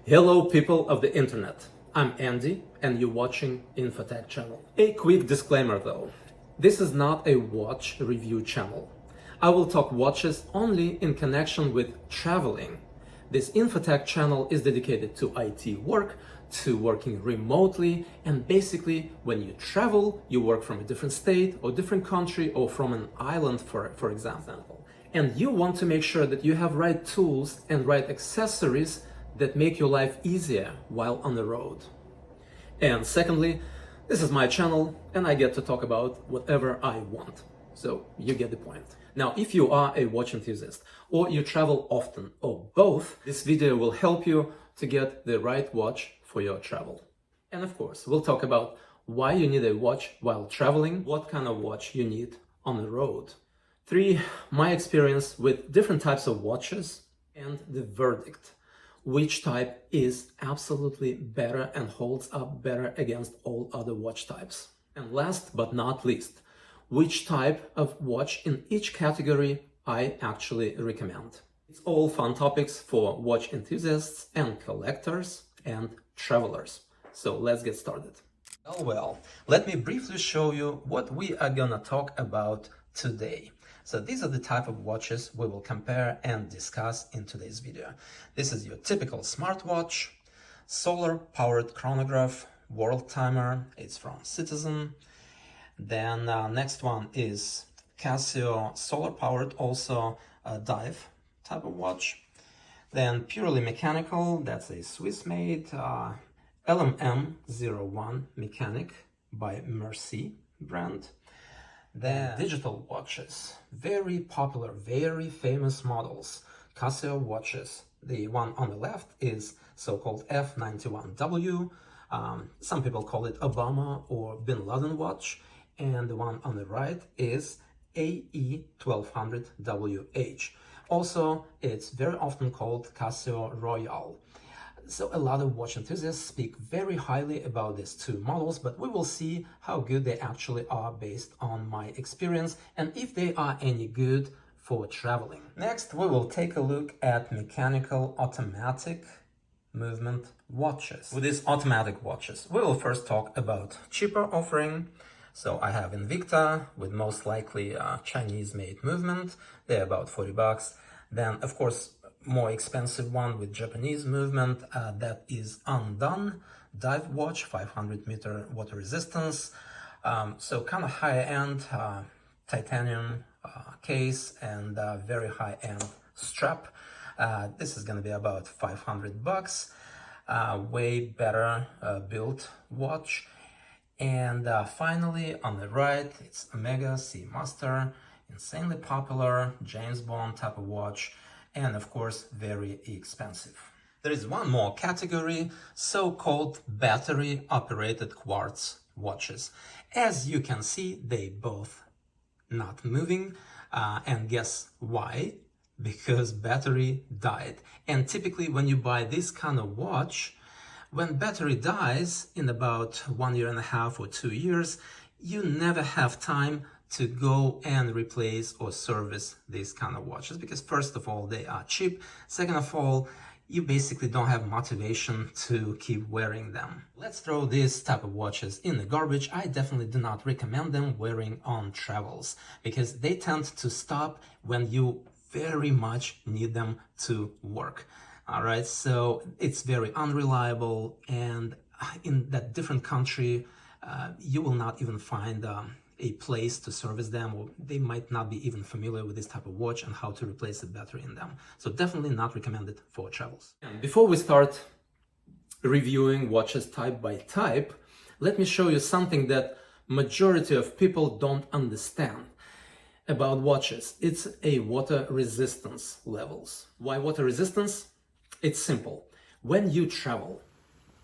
Hello people of the internet, I'm Andy and you're watching InfoTek channel. A quick disclaimer though, this is not a watch review channel. I will talk watches only in connection with traveling. This InfoTek channel is dedicated to IT work, to working remotely, and basically when you travel, you work from a different state or different country or from an island for example. And you want to make sure that you have right tools and right accessories that make your life easier while on the road. And secondly, this is my channel and I get to talk about whatever I want. So you get the point. Now, if you are a watch enthusiast or you travel often or both, this video will help you to get the right watch for your travel. And of course, we'll talk about why you need a watch while traveling, what kind of watch you need on the road. 3, my experience with different types of watches, and the verdict. Which type is absolutely better and holds up better against all other watch types. And last but not least, which type of watch in each category I actually recommend. It's all fun topics for watch enthusiasts and collectors and travelers. So let's get started. Well, let me briefly show you what we are gonna talk about today. So these are the type of watches we will compare and discuss in today's video. This is your typical smartwatch, solar-powered chronograph, world timer, it's from Citizen. Then next one is Casio solar-powered, also dive type of watch. Then purely mechanical, that's a Swiss-made LMM01 mechanic by Merci brand. Then digital watches, very popular, very famous models, Casio watches. The one on the left is so-called F91W. Some people call it Obama or Bin Laden watch. And the one on the right is AE1200WH. Also, it's very often called Casio Royale. So a lot of watch enthusiasts speak very highly about these two models, but we will see how good they actually are based on my experience and if they are any good for traveling. Next, we will take a look at mechanical automatic movement watches. With these automatic watches, we will first talk about cheaper offering. So I have Invicta with most likely Chinese-made movement. They're about $40. Then, of course, more expensive one with Japanese movement, that is Undone dive watch, 500-meter water resistance. So kind of high-end titanium case and very high-end strap. This is going to be about $500. Way better built watch. And finally, on the right, it's Omega Seamaster, insanely popular James Bond type of watch. And of course, very expensive. There is one more category, so-called battery-operated quartz watches. As you can see, they both not moving. And guess why? Because battery died. And typically when you buy this kind of watch, when battery dies in about 1.5 years or 2 years, you never have time to go and replace or service these kind of watches, because first of all, they are cheap. Second of all, you basically don't have motivation to keep wearing them. Let's throw these type of watches in the garbage. I definitely do not recommend them wearing on travels, because they tend to stop when you very much need them to work. All right, so it's very unreliable, and in that different country, you will not even find a place to service them, or they might not be even familiar with this type of watch and how to replace the battery in them. So definitely not recommended for travels. And before we start reviewing watches type by type, let me show you something that majority of people don't understand about watches. It's a water resistance levels. Why water resistance? It's simple. When you travel,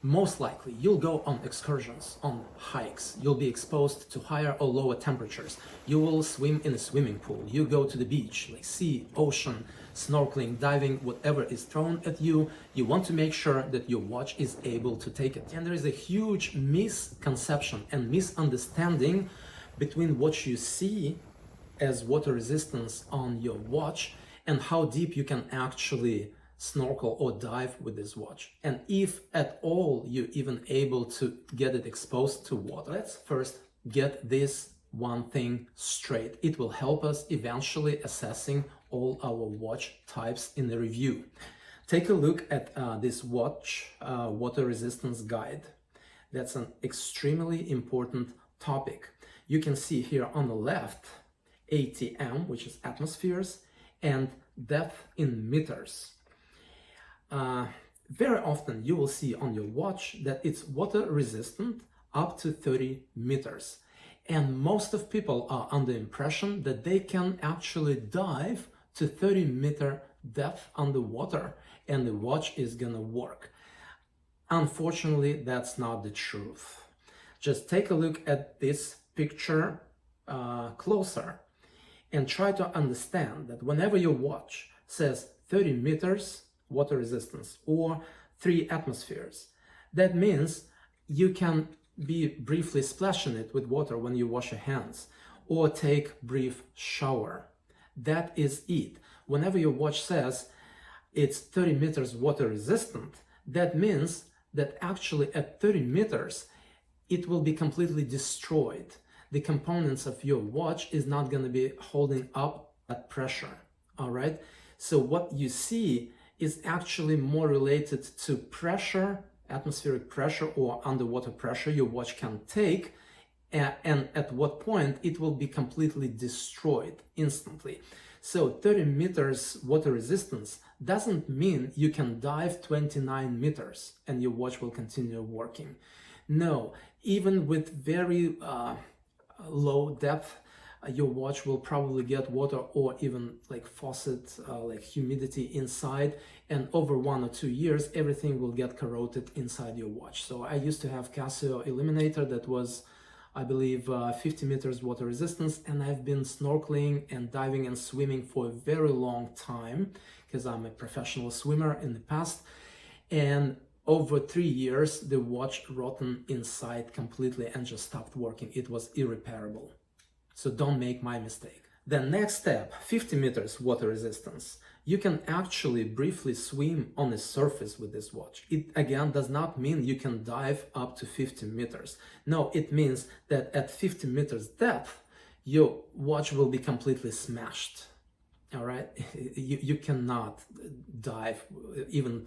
most likely you'll go on excursions, on hikes, you'll be exposed to higher or lower temperatures, you will swim in a swimming pool, you go to the beach, like sea, ocean, snorkeling, diving, whatever is thrown at you, you want to make sure that your watch is able to take it. And there is a huge misconception and misunderstanding between what you see as water resistance on your watch and how deep you can actually snorkel or dive with this watch. And if at all you're even able to get it exposed to water, let's first get this one thing straight. It will help us eventually assessing all our watch types in the review. Take a look at this watch water resistance guide. That's an extremely important topic. You can see here on the left ATM, which is atmospheres, and depth in meters. Very often you will see on your watch that it's water resistant up to 30 meters. And most of people are under the impression that they can actually dive to 30-meter depth underwater and the watch is gonna work. Unfortunately, that's not the truth. Just take a look at this picture closer and try to understand that whenever your watch says 30 meters water resistance or 3 atmospheres, that means you can be briefly splashing it with water when you wash your hands or take brief shower. That is it. Whenever your watch says it's 30 meters water resistant, that means that actually at 30 meters it will be completely destroyed. The components of your watch is not going to be holding up that pressure. All right, so what you see is actually more related to pressure, atmospheric pressure or underwater pressure your watch can take, and at what point it will be completely destroyed instantly. So 30 meters water resistance doesn't mean you can dive 29 meters and your watch will continue working. No, even with very low depth, your watch will probably get water or even like faucet, like humidity inside, and over 1 or 2 years everything will get corroded inside your watch. So I used to have Casio Eliminator that was, I believe, 50 meters water resistance, and I've been snorkeling and diving and swimming for a very long time because I'm a professional swimmer in the past, and over 3 years the watch rotten inside completely and just stopped working. It was irreparable. So don't make my mistake. The next step, 50 meters water resistance. You can actually briefly swim on the surface with this watch. It again does not mean you can dive up to 50 meters. No, it means that at 50 meters depth, your watch will be completely smashed. All right, you cannot dive, even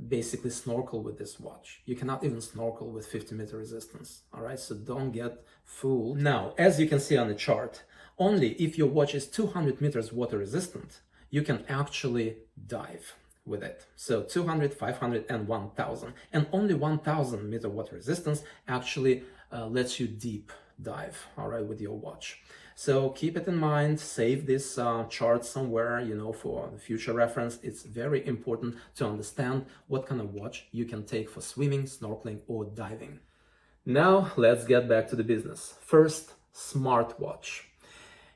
basically snorkel with this watch. You cannot even snorkel with 50-meter resistance. All right, so don't get fooled. Now, as you can see on the chart, only if your watch is 200 meters water resistant, you can actually dive with it. So 200, 500, and 1000. And only 1000 meter water resistance actually lets you deep dive, all right, with your watch. So keep it in mind, save this chart somewhere, you know, for the future reference. It's very important to understand what kind of watch you can take for swimming, snorkeling, or diving. Now, let's get back to the business. First, smartwatch.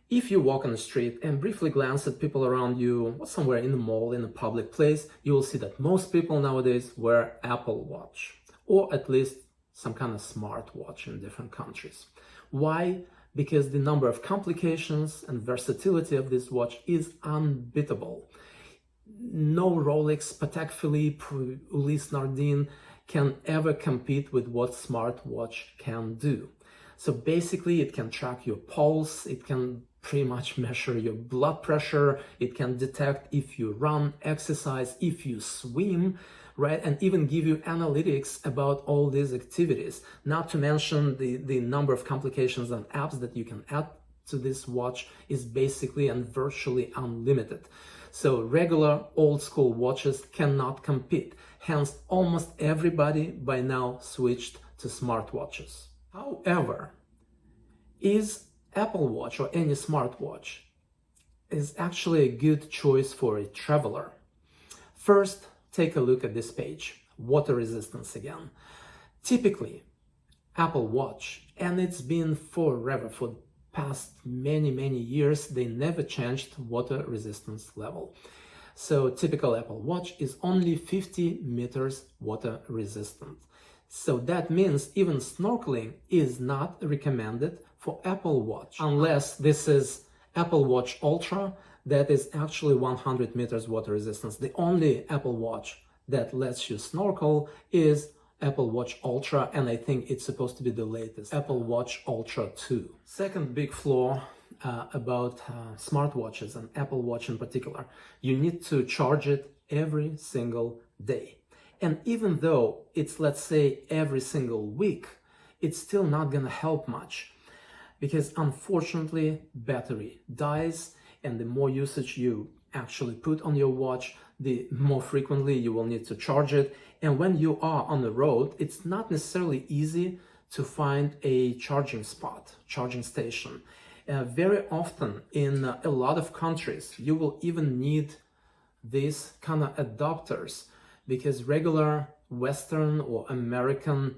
If you walk on the street and briefly glance at people around you, or somewhere in the mall, in a public place, you will see that most people nowadays wear Apple Watch, or at least some kind of smartwatch in different countries. Why? Because the number of complications and versatility of this watch is unbeatable. No Rolex, Patek Philippe, Ulysse Nardin can ever compete with what smartwatch can do. So basically it can track your pulse, it can pretty much measure your blood pressure, it can detect if you run, exercise, if you swim, right? And even give you analytics about all these activities, not to mention the number of complications and apps that you can add to this watch is basically and virtually unlimited. So regular old school watches cannot compete. Hence, almost everybody by now switched to smartwatches. However, is Apple Watch or any smartwatch is actually a good choice for a traveler? First, take a look at this page, water resistance again. Typically, Apple Watch, and it's been forever, for past many years, they never changed water resistance level. So typical Apple Watch is only 50 meters water resistant. So that means even snorkeling is not recommended for Apple Watch, unless this is Apple Watch Ultra that is actually 100 meters water resistance. The only Apple Watch that lets you snorkel is Apple Watch Ultra, and I think it's supposed to be the latest, Apple Watch Ultra 2. Second big flaw about smartwatches and Apple Watch in particular, you need to charge it every single day. And even though it's, let's say, every single week, it's still not gonna help much, because unfortunately battery dies, and the more usage you actually put on your watch, the more frequently you will need to charge it. And when you are on the road, it's not necessarily easy to find a charging spot, charging station. Very often in a lot of countries, you will even need these kind of adapters, because regular Western or American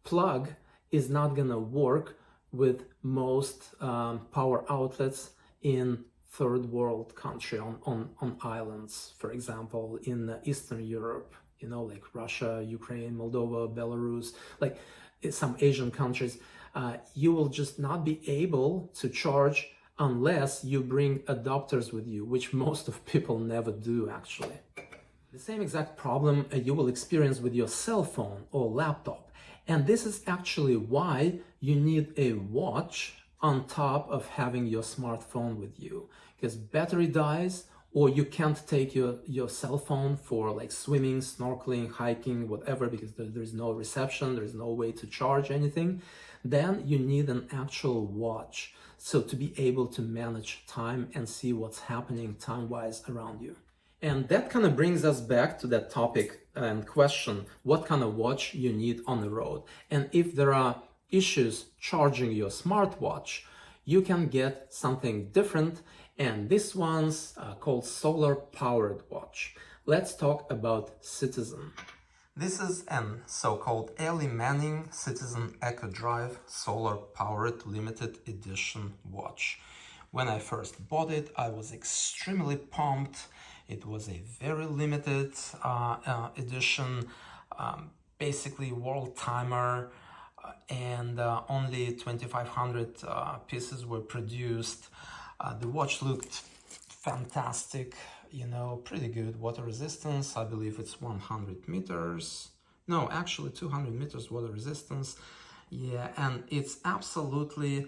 plug is not gonna work with most power outlets in third world country, on islands, for example, in Eastern Europe, you know, like Russia, Ukraine, Moldova, Belarus, like some Asian countries. You will just not be able to charge unless you bring adapters with you, which most of people never do actually. The same exact problem you will experience with your cell phone or laptop. And this is actually why you need a watch on top of having your smartphone with you, because battery dies, or you can't take your cell phone for like swimming, snorkeling, hiking, whatever, because there's no reception, there's no way to charge anything. Then you need an actual watch, so to be able to manage time and see what's happening time-wise around you. And that kind of brings us back to that topic and question, what kind of watch you need on the road. And if there are issues charging your smartwatch, you can get something different, and this one's called solar powered watch. Let's talk about Citizen. This is an so-called Ellie Manning Citizen Eco Drive solar powered limited edition watch. When I first bought it, I was extremely pumped. It was a very limited edition, basically world timer, and only 2,500 pieces were produced. The watch looked fantastic, you know, pretty good water resistance. I believe it's 100 meters. No, actually 200 meters water resistance. Yeah, and it's absolutely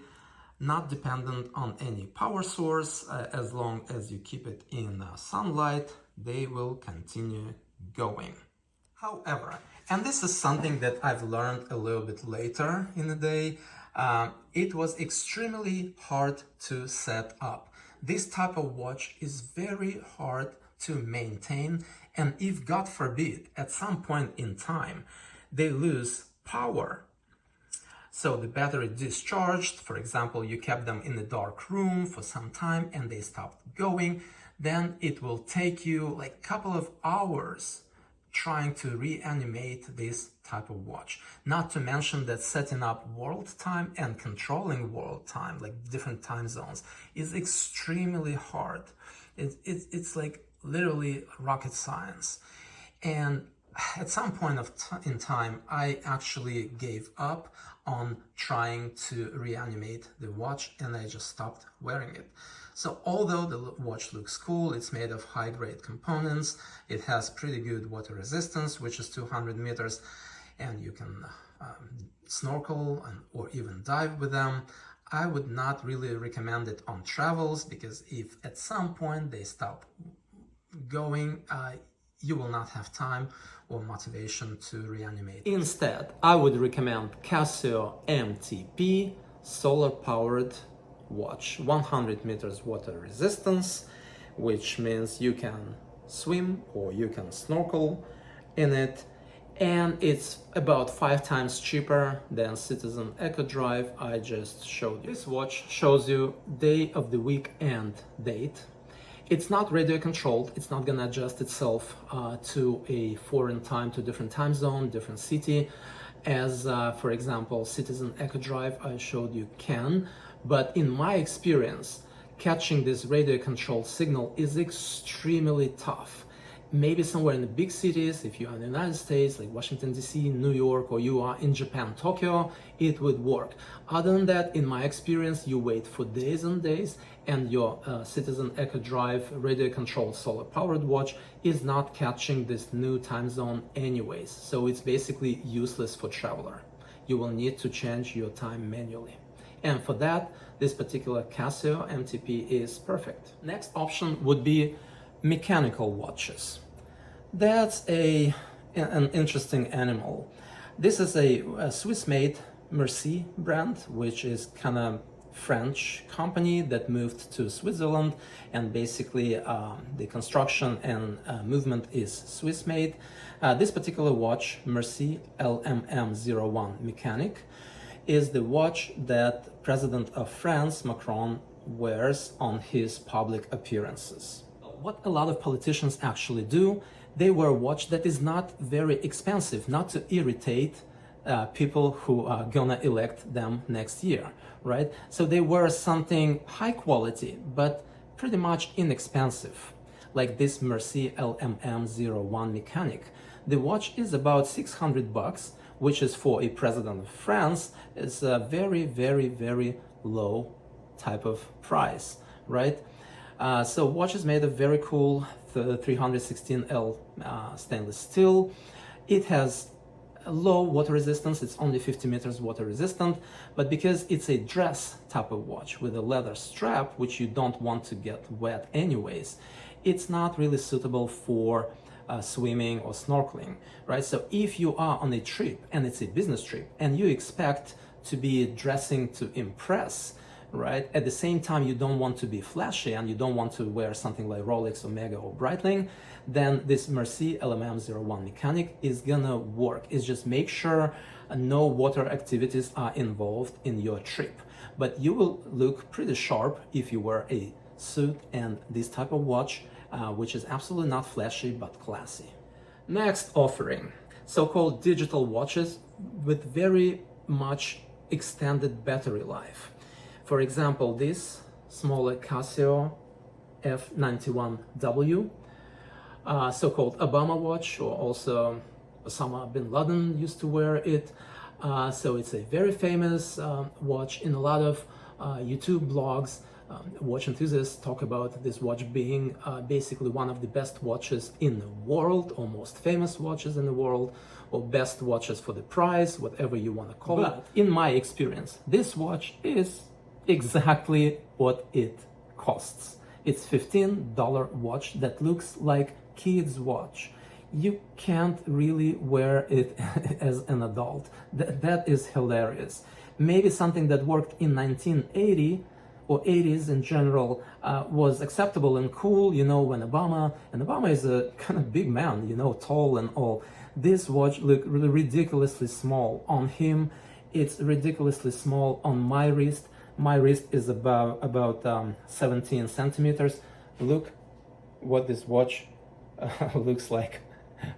not dependent on any power source. As long as you keep it in sunlight, they will continue going. However, and this is something that I've learned a little bit later in the day, it was extremely hard to set up. This type of watch is very hard to maintain, and if God forbid at some point in time they lose power, so the battery discharged, for example, you kept them in a dark room for some time and they stopped going, then it will take you like a couple of hours trying to reanimate this type of watch. Not to mention that setting up world time and controlling world time, like different time zones, is extremely hard. It's like literally rocket science. And at some point in time, I actually gave up on trying to reanimate the watch, and I just stopped wearing it. So although the watch looks cool, it's made of high-grade components, it has pretty good water resistance, which is 200 meters, and you can snorkel or even dive with them, I would not really recommend it on travels, because if at some point they stop going, you will not have time or motivation to reanimate. Instead, I would recommend Casio MTP solar-powered watch, 100 meters water resistance, which means you can swim or you can snorkel in it, and it's about 5 times cheaper than Citizen Eco Drive I just showed you. This watch shows you day of the week and date. It's not radio controlled, it's not gonna adjust itself to a foreign time, to a different time zone, different city, as for example Citizen Eco Drive I showed you can. But in my experience, catching this radio controlled signal is extremely tough. maybe somewhere in the big cities, if you are in the United States, like Washington, D.C., New York, or you are in Japan, Tokyo, it would work. Other than that, in my experience, you wait for days and days, and your Citizen Echo Drive radio-controlled solar-powered watch is not catching this new time zone anyways. So it's basically useless for traveler. You will need to change your time manually. And for that, this particular Casio MTP is perfect. Next option would be mechanical watches. That's an interesting animal. This is a Swiss-made Merci brand, which is kind of French company that moved to Switzerland, and basically the construction and movement is Swiss-made. This particular watch, Merci LMM01 Mechanic, is the watch that President of France, Macron, wears on his public appearances. What a lot of politicians actually do, they wear a watch that is not very expensive, not to irritate people who are gonna elect them next year, right? So they wear something high quality, but pretty much inexpensive, like this Merci LMM01 Mechanic. The watch is about $600, which is for a president of France, is a very, very, very low type of price, right? So watch is made of very cool 316L stainless steel. It has a low water resistance, it's only 50 meters water resistant, but because it's a dress type of watch with a leather strap, which you don't want to get wet anyways, it's not really suitable for swimming or snorkeling, right? So if you are on a trip and it's a business trip and you expect to be dressing to impress, right? At the same time, you don't want to be flashy and you don't want to wear something like Rolex, Omega, or Breitling, then this Merci LMM01 Mechanic is gonna work. It's just make sure no water activities are involved in your trip. But you will look pretty sharp if you wear a suit and this type of watch, which is absolutely not flashy but classy. Next offering, so-called digital watches with very much extended battery life. For example, this smaller Casio F91W, so-called Obama watch, or also Osama bin Laden used to wear it. So it's a very famous watch in a lot of YouTube blogs. Watch enthusiasts talk about this watch being basically one of the best watches in the world, or most famous watches in the world, or best watches for the price, whatever you want to call it. In my experience, this watch is exactly what it costs. It's $15 watch that looks like kids' watch. You can't really wear it as an adult. That is hilarious. Maybe something that worked in 1980 or 80s in general was acceptable and cool, you know, when Obama is a kind of big man, you know, tall and all. This watch looked really ridiculously small on him. It's ridiculously small on my wrist. My wrist is about 17 centimeters. Look what this watch looks like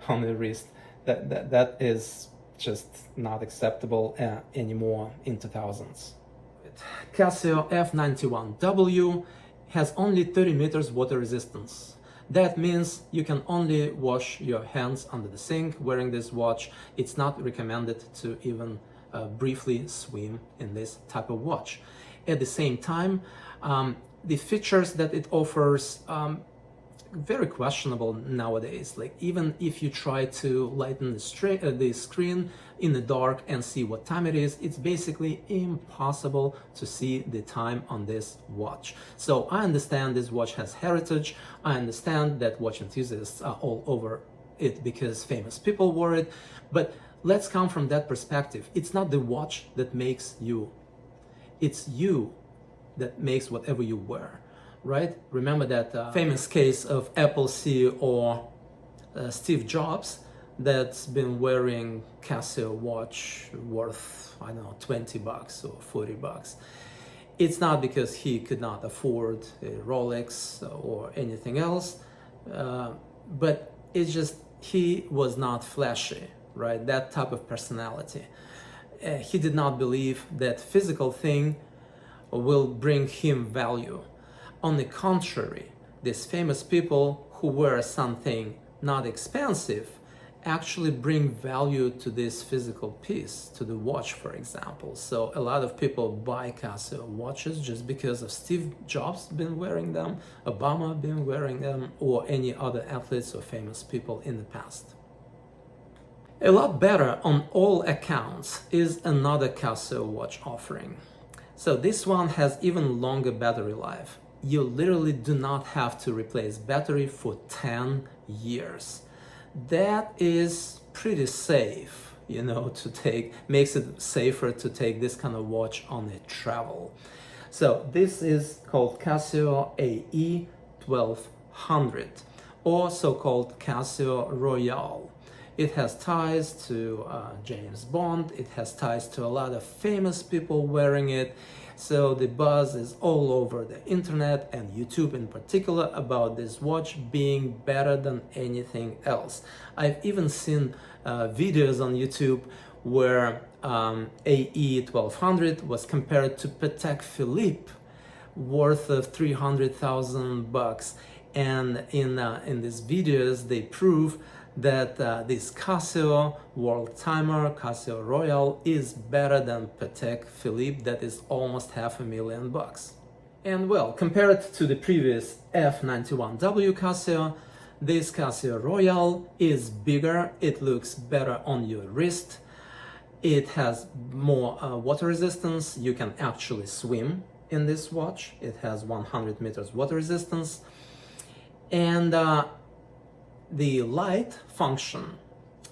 on the wrist. That is just not acceptable anymore in 2000s. Casio F91W has only 30 meters water resistance. That means you can only wash your hands under the sink wearing this watch. It's not recommended to even briefly swim in this type of watch. At the same time, the features that it offers very questionable nowadays. Like even if you try to lighten the screen in the dark and see what time it is, it's basically impossible to see the time on this watch. So I understand this watch has heritage. I understand that watch enthusiasts are all over it because famous people wore it. But let's come from that perspective. It's not the watch that makes you. It's you that makes whatever you wear, right? Remember that famous case of Apple CEO Steve Jobs that's been wearing Casio watch worth, I don't know, $20 or $40. It's not because he could not afford a Rolex or anything else, but it's just he was not flashy, right? That type of personality. He did not believe that physical thing will bring him value. On the contrary, these famous people who wear something not expensive, actually bring value to this physical piece, to the watch, for example. So a lot of people buy Casio watches just because of Steve Jobs been wearing them, Obama been wearing them, or any other athletes or famous people in the past. A lot better on all accounts is another Casio watch offering. So this one has even longer battery life. You literally do not have to replace battery for 10 years. That is pretty safe, to take, makes it safer to take this kind of watch on a travel. So this is called Casio AE 1200, or so-called Casio Royale. It has ties to James Bond, it has ties to a lot of famous people wearing it. So the buzz is all over the internet and YouTube in particular about this watch being better than anything else. I've even seen videos on YouTube where AE 1200 was compared to Patek Philippe, worth of $300,000. And in these videos they prove that this Casio World Timer, Casio Royale, is better than Patek Philippe, that is almost $500,000. And well, compared to the previous F91W Casio, this Casio Royale is bigger, it looks better on your wrist, it has more water resistance, you can actually swim in this watch, it has 100 meters water resistance, and the light function,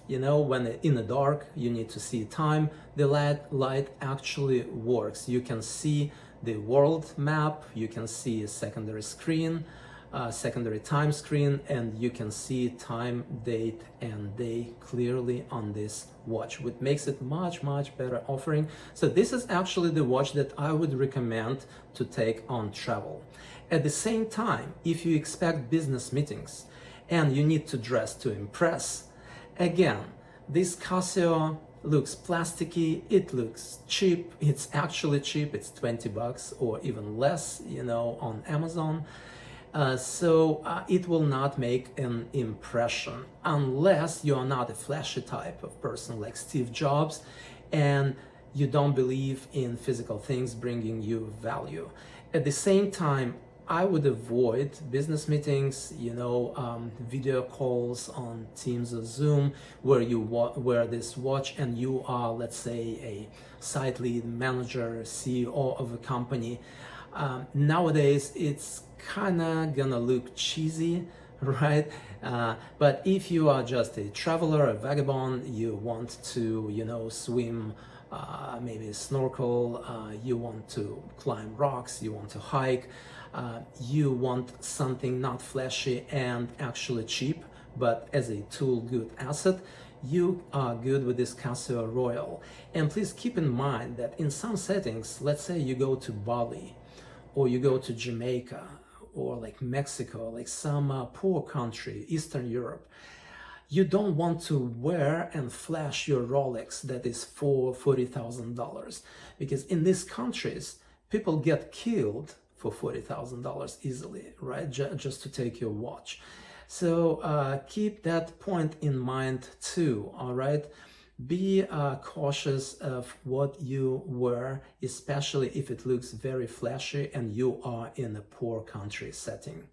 when in the dark you need to see time, the light actually works. You can see the world map, you can see a secondary screen, secondary time screen, and you can see time, date and day clearly on this watch, which makes it much better offering. So this is actually the watch that I would recommend to take on travel. At the same time, if you expect business meetings and you need to dress to impress, again, this Casio looks plasticky, it looks cheap, it's actually cheap, it's $20 or even less, on Amazon. So it will not make an impression unless you are not a flashy type of person like Steve Jobs and you don't believe in physical things bringing you value. At the same time, I would avoid business meetings, video calls on Teams or Zoom where you wear this watch and you are, let's say, a site lead, manager, CEO of a company. Nowadays, it's kind of gonna look cheesy, right? But if you are just a traveler, a vagabond, you want to, swim, maybe snorkel, you want to climb rocks, you want to hike, you want something not flashy and actually cheap, but as a tool, good asset, you are good with this Casio Royale. And please keep in mind that in some settings, let's say you go to Bali, or you go to Jamaica, or like Mexico, like some poor country, Eastern Europe, you don't want to wear and flash your Rolex that is for $40,000, because in these countries, people get killed for $40,000 easily, right? Just to take your watch. So keep that point in mind too, all right? Be cautious of what you wear, especially if it looks very flashy and you are in a poor country setting.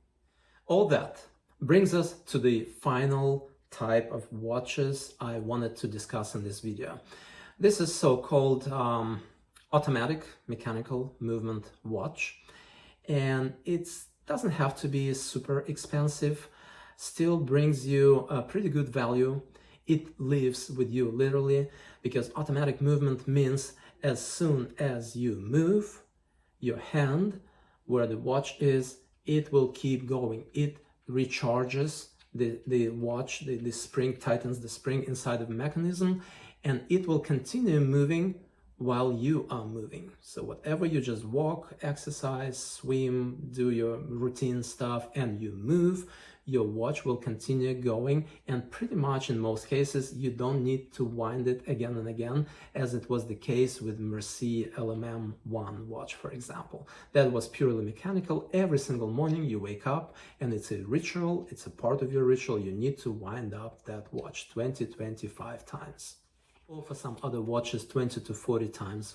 All that brings us to the final type of watches I wanted to discuss in this video. This is so-called automatic mechanical movement watch, and it doesn't have to be super expensive, still brings you a pretty good value. It lives with you literally, because automatic movement means as soon as you move your hand where the watch is, it will keep going. It recharges the watch, the spring tightens the spring inside of the mechanism, and it will continue moving while you are moving. So whatever you just walk, exercise, swim, do your routine stuff, and you move, your watch will continue going, and pretty much in most cases you don't need to wind it again and again, as it was the case with Merci LMM1 watch, for example. That was purely mechanical. Every single morning you wake up and it's a ritual, it's a part of your ritual. You need to wind up that watch 20-25 times. Or for some other watches, 20 to 40 times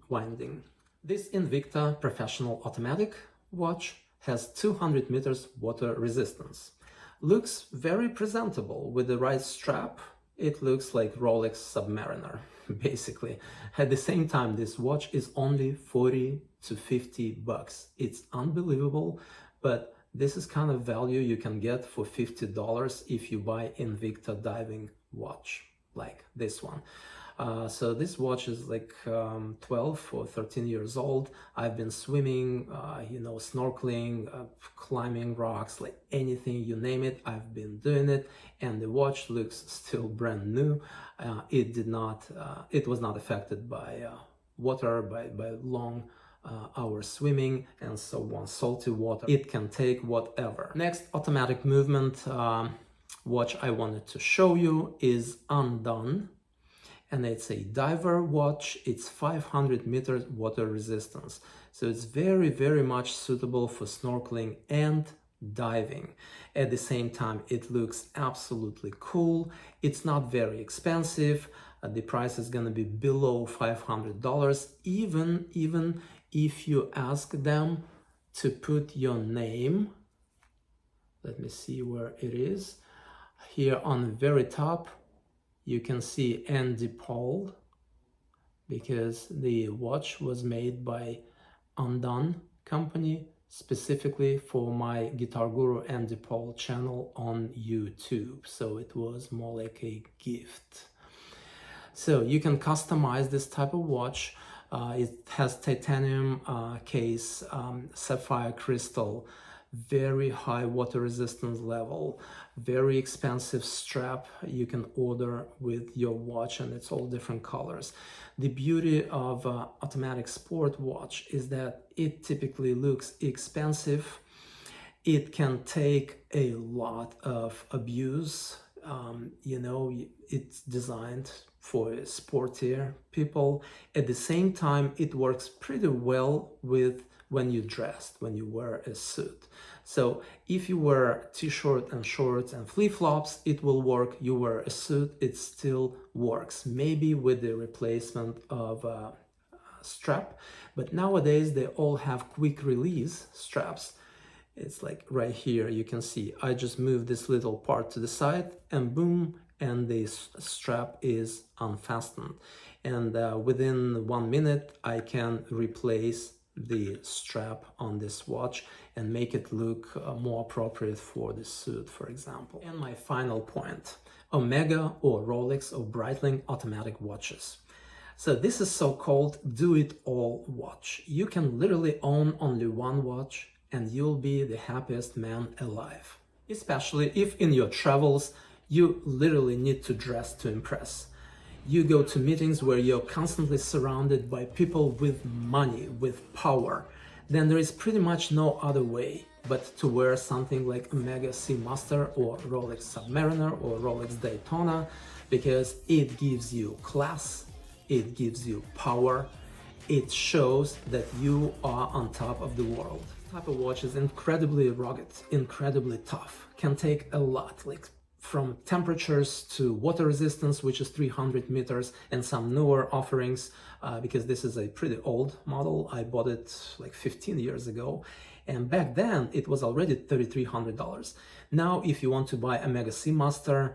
winding. This Invicta Professional Automatic watch has 200 meters water resistance. Looks very presentable with the right strap. It looks like Rolex Submariner, basically. At the same time, this watch is only 40 to 50 bucks. It's unbelievable, but this is kind of value you can get for $50 if you buy Invicta diving watch like this one. So this watch is like 12 or 13 years old. I've been swimming, snorkeling, climbing rocks, like anything, you name it, I've been doing it, and the watch looks still brand new. It was not affected by water, by long hours swimming and so on, salty water. It can take whatever. Next automatic movement watch I wanted to show you is Undone. And it's a diver watch. It's 500 meters water resistance. So it's very, very much suitable for snorkeling and diving. At the same time, it looks absolutely cool. It's not very expensive. The price is going to be below $500, even if you ask them to put your name. Let me see where it is. Here on the very top, you can see Andy Paul, because the watch was made by Undone company specifically for my Guitar Guru Andy Paul channel on YouTube. So it was more like a gift. So you can customize this type of watch. It has titanium case, sapphire crystal, very high water resistance level, very expensive strap you can order with your watch, and it's all different colors. The beauty of automatic sport watch is that it typically looks expensive. It can take a lot of abuse. It's designed for sportier people. At the same time, it works pretty well with when you dressed, when you wear a suit. So if you wear t-shirt and shorts and flip-flops, it will work. You wear a suit, it still works. Maybe with the replacement of a strap, but nowadays they all have quick release straps. It's like right here, you can see, I just move this little part to the side and boom, and the strap is unfastened. And within 1 minute, I can replace the strap on this watch and make it look more appropriate for the suit, for example. And my final point, Omega or Rolex or Breitling automatic watches. So this is so-called do-it-all watch. You can literally own only one watch and you'll be the happiest man alive. Especially if in your travels, you literally need to dress to impress. You go to meetings where you're constantly surrounded by people with money, with power. Then there is pretty much no other way but to wear something like Omega Seamaster or Rolex Submariner or Rolex Daytona, because it gives you class, it gives you power, it shows that you are on top of the world. This type of watch is incredibly rugged, incredibly tough, can take a lot, like from temperatures to water resistance, which is 300 meters, and some newer offerings, because this is a pretty old model. I bought it like 15 years ago, and back then it was already $3,300. Now, if you want to buy a Omega Seamaster,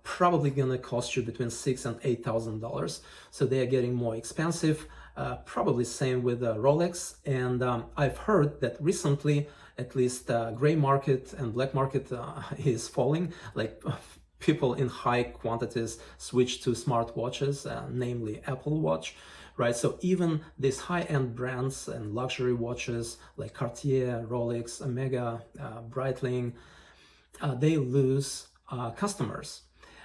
probably gonna cost you between $6,000 and $8,000. So they are getting more expensive. Probably same with Rolex, and I've heard that recently, at least gray market and black market is falling, like people in high quantities switch to smartwatches, namely Apple Watch, right? So even these high-end brands and luxury watches like Cartier, Rolex, Omega, Breitling, they lose customers.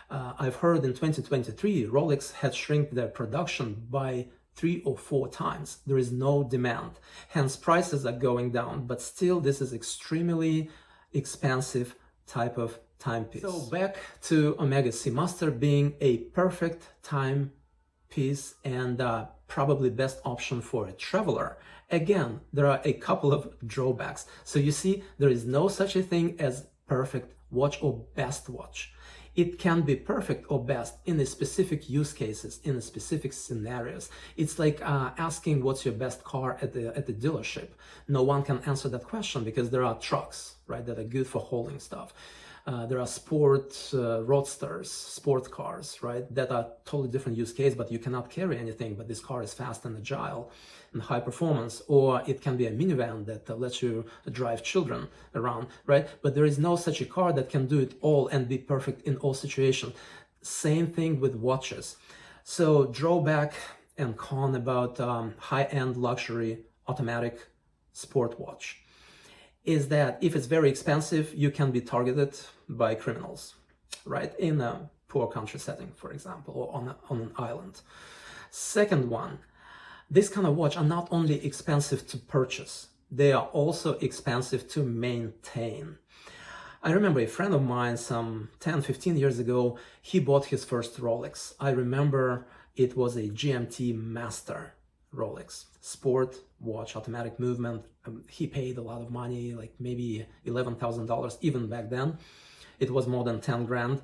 I've heard in 2023, Rolex had shrunk their production by 3 or 4 times. There is no demand, hence prices are going down, but still this is extremely expensive type of timepiece. So back to Omega Seamaster being a perfect timepiece and probably best option for a traveler. Again, there are a couple of drawbacks. So you see, there is no such a thing as perfect watch or best watch. It can be perfect or best in a specific use cases, in a specific scenarios. It's like asking what's your best car at the dealership. No one can answer that question because there are trucks, right, that are good for hauling stuff. There are sport roadsters, sport cars, right, that are totally different use case, but you cannot carry anything, but this car is fast and agile and high performance. Or it can be a minivan that lets you drive children around, right? But there is no such a car that can do it all and be perfect in all situations. Same thing with watches. So drawback and con about high-end luxury automatic sport watch is that if it's very expensive, you can be targeted by criminals, right? In a poor country setting, for example, or on an island. Second one, this kind of watch are not only expensive to purchase, they are also expensive to maintain. I remember a friend of mine some 10, 15 years ago, he bought his first Rolex. I remember it was a GMT Master Rolex, sport watch, automatic movement. He paid a lot of money, like maybe $11,000 even back then. It was more than 10 grand.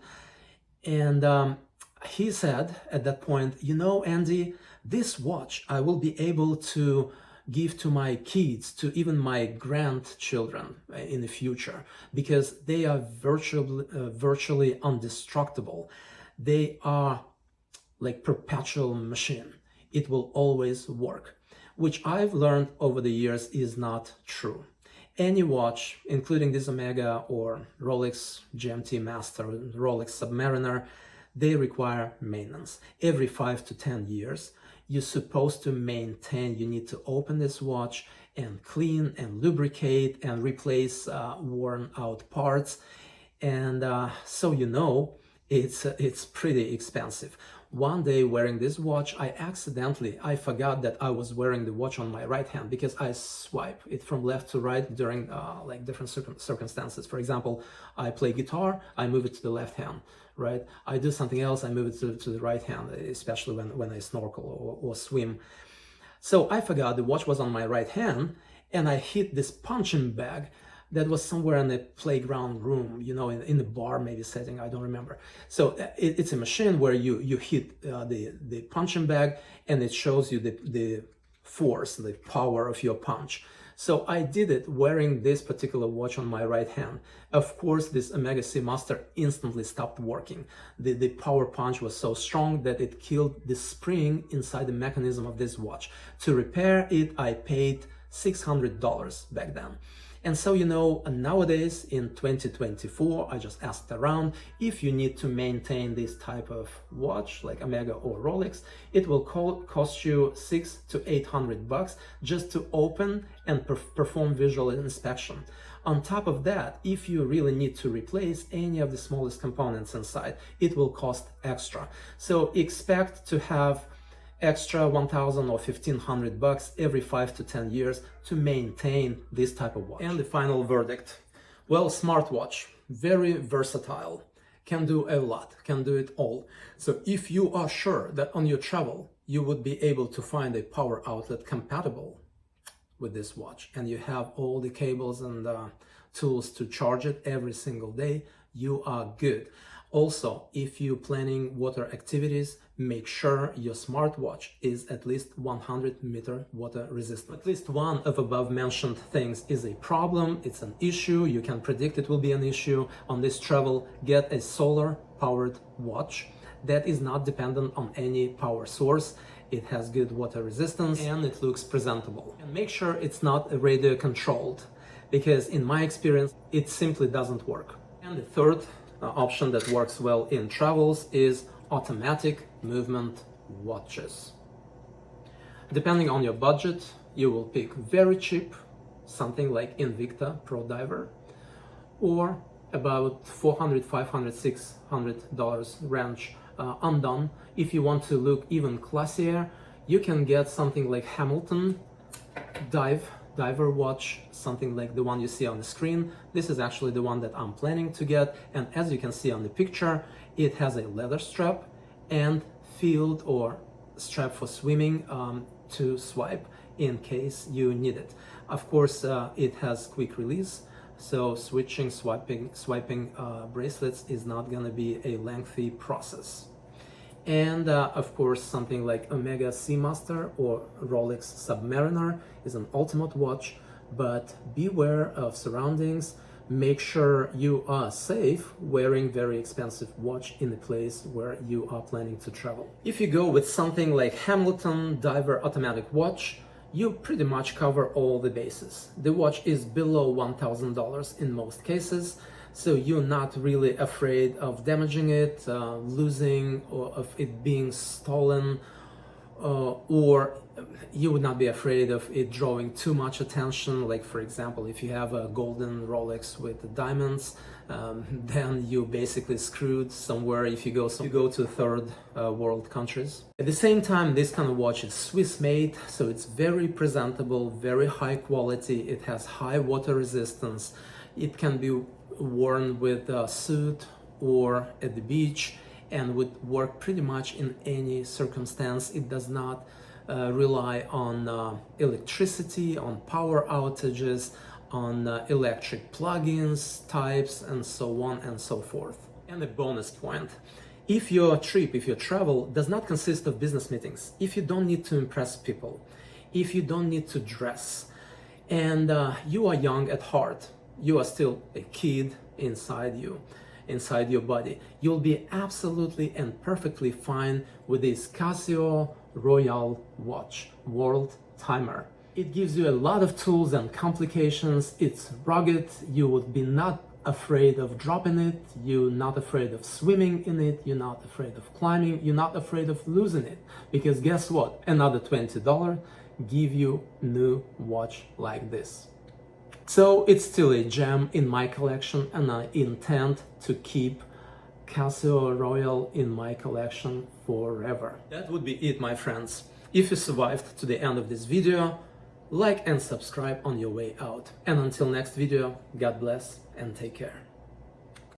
And he said at that point, you know, Andy, this watch I will be able to give to my kids, to even my grandchildren in the future, because they are virtually indestructible. They are like perpetual machine. It will always work, which I've learned over the years is not true. Any watch, including this Omega or Rolex GMT Master, Rolex Submariner, they require maintenance. Every 5 to 10 years, you're supposed to maintain. You need to open this watch and clean and lubricate and replace worn out parts. And so you know, it's pretty expensive. One day wearing this watch, I forgot that I was wearing the watch on my right hand because I swipe it from left to right during like different circumstances. For example, I play guitar, I move it to the left hand, right? I do something else, I move it to the right hand, especially when I snorkel or swim. So I forgot the watch was on my right hand and I hit this punching bag that was somewhere in the playground room, you know, in the bar maybe setting, I don't remember. So it's a machine where you hit the punching bag and it shows you the force, the power of your punch. So I did it wearing this particular watch on my right hand. Of course, this Omega Seamaster instantly stopped working. The power punch was so strong that it killed the spring inside the mechanism of this watch. To repair it, I paid $600 back then. And so, you know, nowadays in 2024, I just asked around, if you need to maintain this type of watch like Omega or Rolex, it will cost you $600 to $800 just to open and perform visual inspection. On top of that, if you really need to replace any of the smallest components inside, it will cost extra. So expect to have extra $1,000 or $1,500 every 5 to 10 years to maintain this type of watch. And the final verdict. Well, smartwatch, very versatile, can do a lot, can do it all. So if you are sure that on your travel, you would be able to find a power outlet compatible with this watch, and you have all the cables and tools to charge it every single day, you are good. Also, if you're planning water activities, make sure your smartwatch is at least 100-meter water resistant. At least one of above mentioned things is a problem, it's an issue, you can predict it will be an issue on this travel. Get a solar powered watch that is not dependent on any power source. It has good water resistance and it looks presentable. And make sure it's not radio controlled, because in my experience, it simply doesn't work. And the third option that works well in travels is automatic movement watches. Depending on your budget, you will pick very cheap, something like Invicta Pro Diver, or about $400, $500, $600 range undone. If you want to look even classier, you can get something like Hamilton Dive diver watch, something like the one you see on the screen. This is actually the one that I'm planning to get, and as you can see on the picture, it has a leather strap and field or strap for swimming to swipe in case you need it. Of course, it has quick release, so swiping bracelets is not going to be a lengthy process. And of course, something like Omega Seamaster or Rolex Submariner is an ultimate watch, but beware of surroundings. Make sure you are safe wearing very expensive watch in a place where you are planning to travel. If you go with something like Hamilton Diver Automatic Watch, you pretty much cover all the bases. The watch is below $1,000 in most cases, so you're not really afraid of damaging it, losing, or of it being stolen, or you would not be afraid of it drawing too much attention. Like, for example, if you have a golden Rolex with diamonds, then you basically screwed somewhere if you go to third world countries. At the same time, this kind of watch is Swiss made, so it's very presentable, very high quality. It has high water resistance. It can be worn with a suit or at the beach and would work pretty much in any circumstance. It does not rely on electricity, on power outages, on electric plugins, types, and so on and so forth. And a bonus point: if your travel does not consist of business meetings, if you don't need to impress people, if you don't need to dress, and you are young at heart, you are still a kid inside your body, you'll be absolutely and perfectly fine with this Casio Royal watch, World Timer. It gives you a lot of tools and complications. It's rugged. You would be not afraid of dropping it. You're not afraid of swimming in it. You're not afraid of climbing. You're not afraid of losing it. Because guess what? Another $20 give you new watch like this. So it's still a gem in my collection, and I intend to keep Casio Royal in my collection forever. That would be it, my friends. If you survived to the end of this video, like and subscribe on your way out. And until next video, God bless and take care.